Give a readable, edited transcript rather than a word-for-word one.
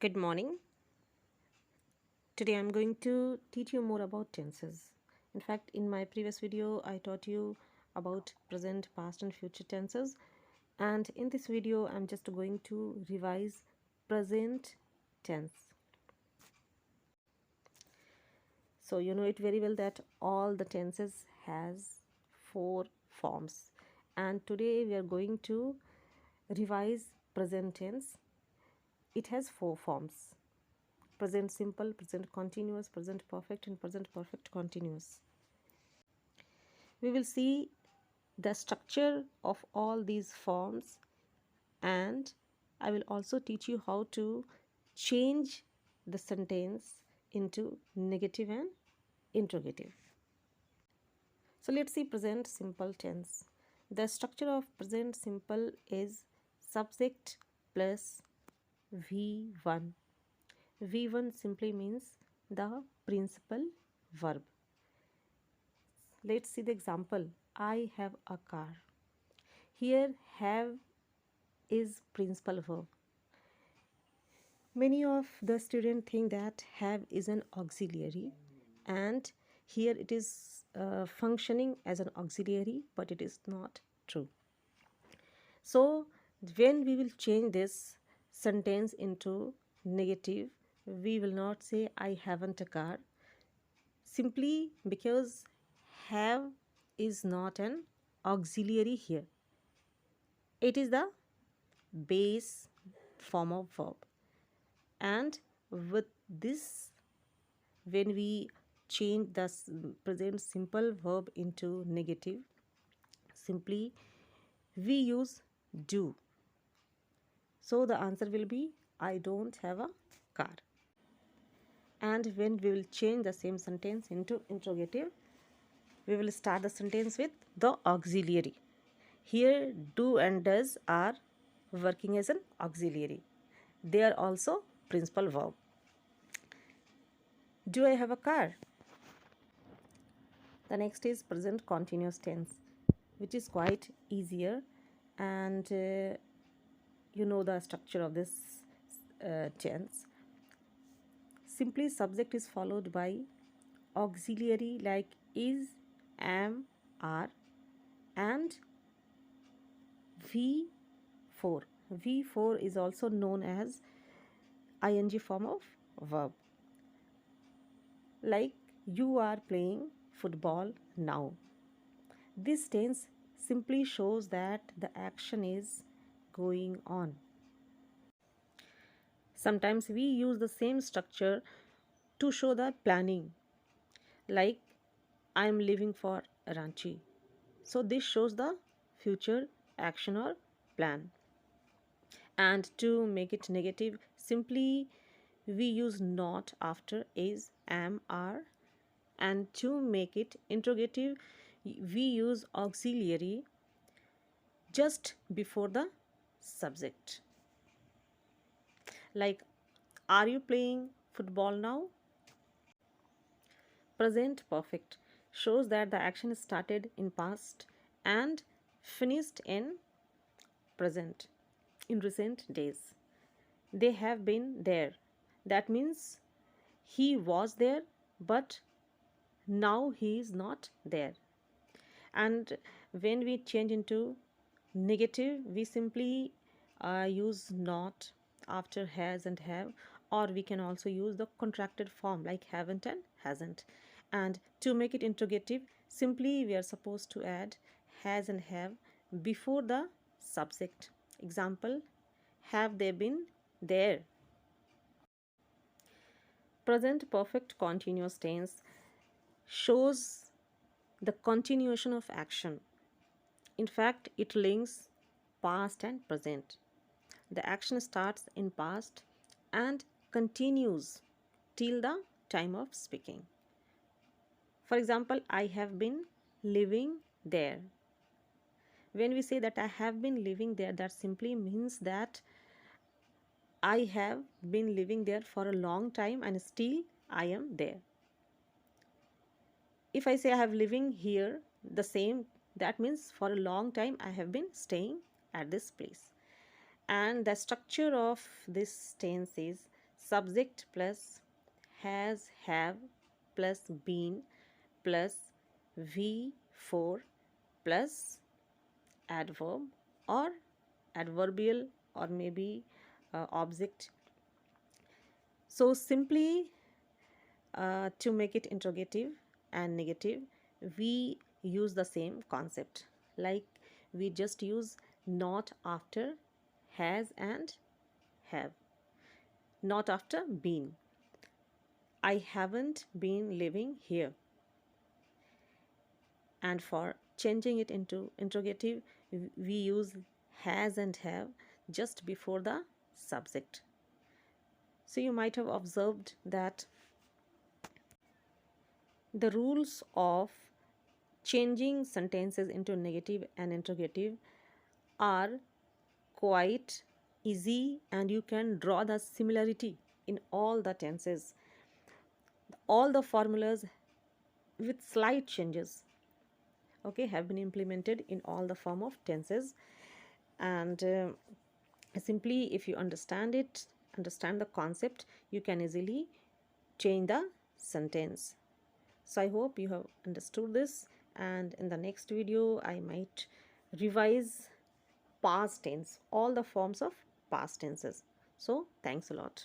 Good morning. Today I'm going to teach you more about tenses. In fact, in my previous video, I taught you about present, past, and future tenses. And in this video, I'm just going to revise present tense. So you know it very well that all the tenses has 4 forms. And today we are going to revise present tense. It has 4 forms: present simple, present continuous, present perfect, and present perfect continuous. We will see the structure of all these forms, and I will also teach you how to change the sentence into negative and interrogative. So let's see present simple tense. The structure of present simple is subject plus V1. V1 simply means the principal verb. Let's see the example. I have a car. Here have is principal verb. Many of the students think that have is an auxiliary, and here it is functioning as an auxiliary, but it is not true. So when we will change this sentence into negative, we will not say I haven't a car, simply because have is not an auxiliary here. It is the base form of verb, and with this, when we change the present simple verb into negative, simply we use do. So the answer will be I don't have a car. And when we will change the same sentence into interrogative, we will start the sentence with the auxiliary. Here do and does are working as an auxiliary. They are also principal verb. Do I have a car? The next is present continuous tense, which is quite easier, and you know the structure of this tense. Simply subject is followed by auxiliary like is, am, are, and V4. V4 is also known as ing form of verb. Like you are playing football now. This tense simply shows that the action is going on. Sometimes we use the same structure to show the planning, like I am leaving for Ranchi. So this shows the future action or plan. And to make it negative, simply we use not after is, am, are. And to make it interrogative, we use auxiliary just before the subject. Like, are you playing football now? Present perfect shows that the action started in past and finished in present, in recent days. They have been there. That means he was there, but now he is not there. And when we change into negative, we simply use not after has and have, or we can also use the contracted form like haven't and hasn't. And to make it interrogative, simply we are supposed to add has and have before the subject. Example, have they been there? Present perfect continuous tense shows the continuation of action. In fact, it links past and present. The action starts in past and continues till the time of speaking. For example, I have been living there. When we say that I have been living there, that simply means that I have been living there for a long time and still I am there. If I say I have living here, the same, that means for a long time I have been staying at this place. And the structure of this tense is subject plus has, have plus been plus v4 plus adverb or adverbial or maybe object. So simply to make it interrogative and negative, we use the same concept, like we just use not after has and have, not after been. I haven't been living here. And for changing it into interrogative, we use has and have just before the subject. So you might have observed that the rules of changing sentences into negative and interrogative are quite easy, and you can draw the similarity in all the tenses. All the formulas with slight changes, okay, have been implemented in all the form of tenses. And simply if you understand it, understand the concept, you can easily change the sentence. So I hope you have understood this, and in the next video I might revise past tense, all the forms of past tenses. So thanks a lot.